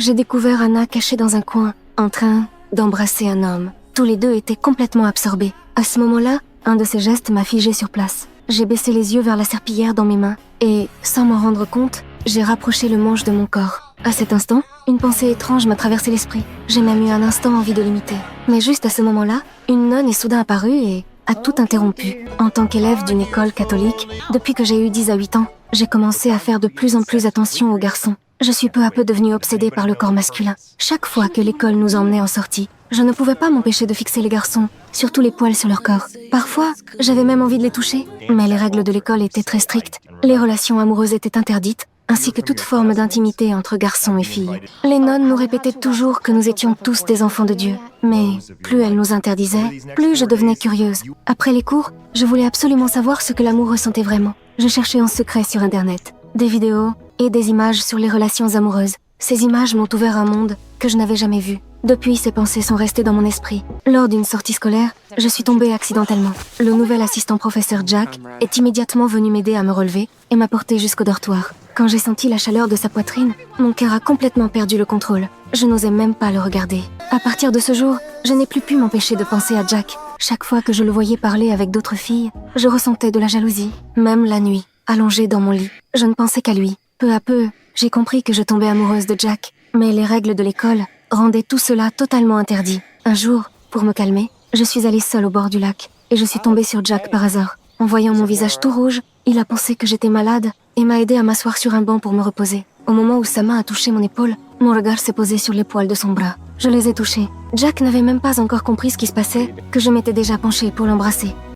j'ai découvert Anna cachée dans un coin, en train d'embrasser un homme. Tous les deux étaient complètement absorbés. À ce moment-là, un de ses gestes m'a figé sur place. J'ai baissé les yeux vers la serpillière dans mes mains et, sans m'en rendre compte, j'ai rapproché le manche de mon corps. À cet instant, une pensée étrange m'a traversé l'esprit. J'ai même eu un instant envie de l'imiter. Mais juste à ce moment-là, une nonne est soudain apparue et a tout interrompu. En tant qu'élève d'une école catholique, depuis que j'ai eu 10 à 8 ans, j'ai commencé à faire de plus en plus attention aux garçons. Je suis peu à peu devenue obsédée par le corps masculin. Chaque fois que l'école nous emmenait en sortie, je ne pouvais pas m'empêcher de fixer les garçons, surtout les poils sur leur corps. Parfois, j'avais même envie de les toucher, mais les règles de l'école étaient très strictes. Les relations amoureuses étaient interdites, ainsi que toute forme d'intimité entre garçons et filles. Les nonnes nous répétaient toujours que nous étions tous des enfants de Dieu. Mais plus elles nous interdisaient, plus je devenais curieuse. Après les cours, je voulais absolument savoir ce que l'amour ressentait vraiment. Je cherchais en secret sur Internet des vidéos et des images sur les relations amoureuses. Ces images m'ont ouvert un monde que je n'avais jamais vu. Depuis, ces pensées sont restées dans mon esprit. Lors d'une sortie scolaire, je suis tombée accidentellement. Le nouvel assistant professeur Jack est immédiatement venu m'aider à me relever et m'a portée jusqu'au dortoir. Quand j'ai senti la chaleur de sa poitrine, mon cœur a complètement perdu le contrôle. Je n'osais même pas le regarder. À partir de ce jour, je n'ai plus pu m'empêcher de penser à Jack. Chaque fois que je le voyais parler avec d'autres filles, je ressentais de la jalousie. Même la nuit, allongée dans mon lit, je ne pensais qu'à lui. Peu à peu, j'ai compris que je tombais amoureuse de Jack. Mais les règles de l'école rendaient tout cela totalement interdit. Un jour, pour me calmer, je suis allée seule au bord du lac et je suis tombée sur Jack par hasard. En voyant mon visage tout rouge, il a pensé que j'étais malade et m'a aidé à m'asseoir sur un banc pour me reposer. Au moment où sa main a touché mon épaule, mon regard s'est posé sur les poils de son bras. Je les ai touchés. Jack n'avait même pas encore compris ce qui se passait, que je m'étais déjà penchée pour l'embrasser.